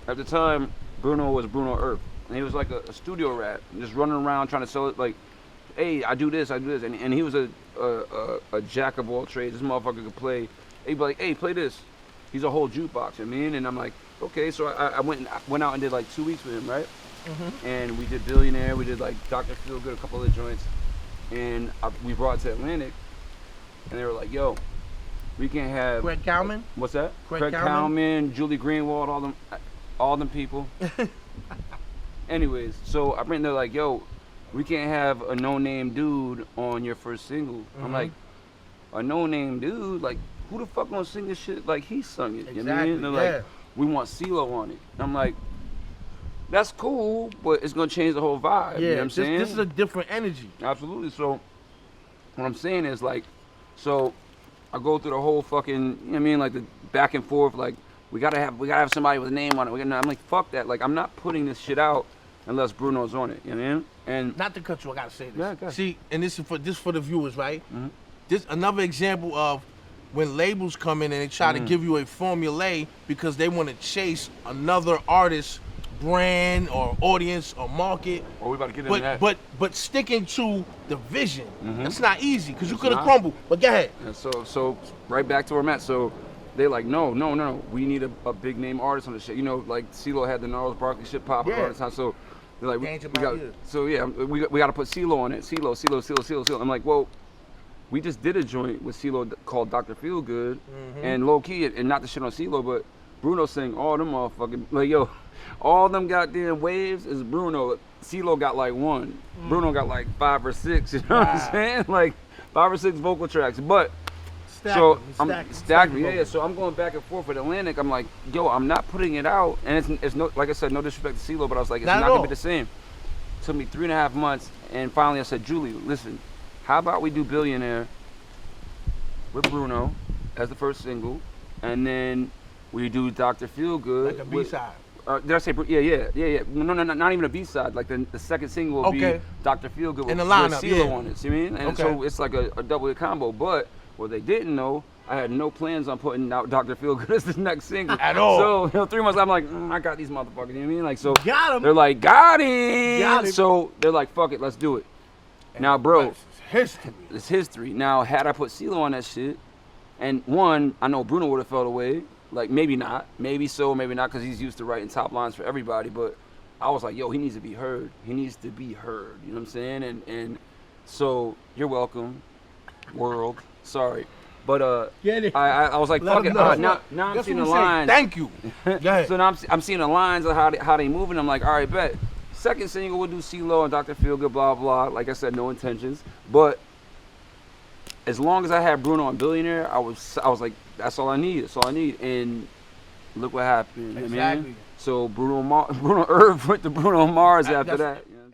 at the time, Bruno was Bruno Earth. And he was like a studio rat, just running around trying to sell it like, hey, I do this. And he was a jack of all trades. This motherfucker could play. He'd be like, hey, play this. He's a whole jukebox, I mean, and I'm like, okay. So I went out and did like 2 weeks with him, right? And we did Billionaire, we did like Dr. Feelgood, a couple of joints, and we brought it to Atlantic, and they were like, yo, we can't have Greg Cowman. What's that? Greg Cowman, Julie Greenwald, all them people. Anyways, so they're like, yo, we can't have a no-name dude on your first single. I'm like, a no-name dude? Like, who the fuck gonna sing this shit like he sung it? Exactly, you know what I mean? They're like, we want CeeLo on it. And I'm like, that's cool, but it's gonna change the whole vibe. Yeah, you know what I'm saying? This is a different energy. Absolutely. So, what I'm saying is like, so I go through the whole fucking, you know what I mean, like the back and forth, like, we gotta have somebody with a name on it. I'm like, fuck that. Like, I'm not putting this shit out unless Bruno's on it. You know what I mean? And not to cut you, I gotta say this. Yeah, go ahead. See, and this is for the viewers, right? This another example of when labels come in and they try to give you a formula because they want to chase another artist, brand or audience or market. Oh, we about to get into that. But sticking to the vision, that's not easy because you It's could have not. crumbled. But go ahead. And so right back to where I'm at. So they're like, no, we need a big name artist on the shit. You know, like CeeLo had the Gnarls Barkley shit popping all the time. So they're like, we got. So yeah, we got to put CeeLo on it. CeeLo. I'm like, well, we just did a joint with CeeLo called Dr. Feelgood, and low key, and not to shit on CeeLo, but Bruno sang all them motherfucking, like, yo, all them goddamn waves is Bruno. CeeLo got like one. Bruno got like 5 or 6, you know what I'm saying? Like 5 or 6 vocal tracks. But I'm stacked. Yeah. So I'm going back and forth with Atlantic. I'm like, yo, I'm not putting it out, and it's no, like I said, no disrespect to CeeLo, but I was like, it's not gonna be the same. It took me 3.5 months, and finally I said, Julie, listen, how about we do Billionaire with Bruno as the first single, and then we do Dr. Feelgood. Like a B-side. Did I say, yeah. No, not even a B-side. Like the second single will be Dr. Feelgood with CeeLo on it, see what I mean? And so it's like a double combo, but what they didn't know, I had no plans on putting out Dr. Feelgood as the next single. At all. So 3 months, I'm like, I got these motherfuckers, you know what I mean? Like, so got him. They're like, got him. So they're like, fuck it, let's do it. And now, bro, it's history. Now, had I put CeeLo on that shit, and one, I know Bruno would have felt away. Like, maybe not. Maybe so, maybe not, because he's used to writing top lines for everybody. But I was like, yo, he needs to be heard. He needs to be heard. You know what I'm saying? And so, you're welcome, world. Sorry. But I was like, fuck it. Now I'm seeing the lines. Thank you. So now I'm seeing the lines of how they moving. I'm like, all right, bet. Second single, we'll do CeeLo and Dr. Feelgood, blah, blah. Like I said, no intentions. But as long as I had Bruno on Billionaire, I was like, that's all I need. That's all I need. And look what happened. Exactly. I mean? So Bruno Earth went to Bruno Mars after that. You know?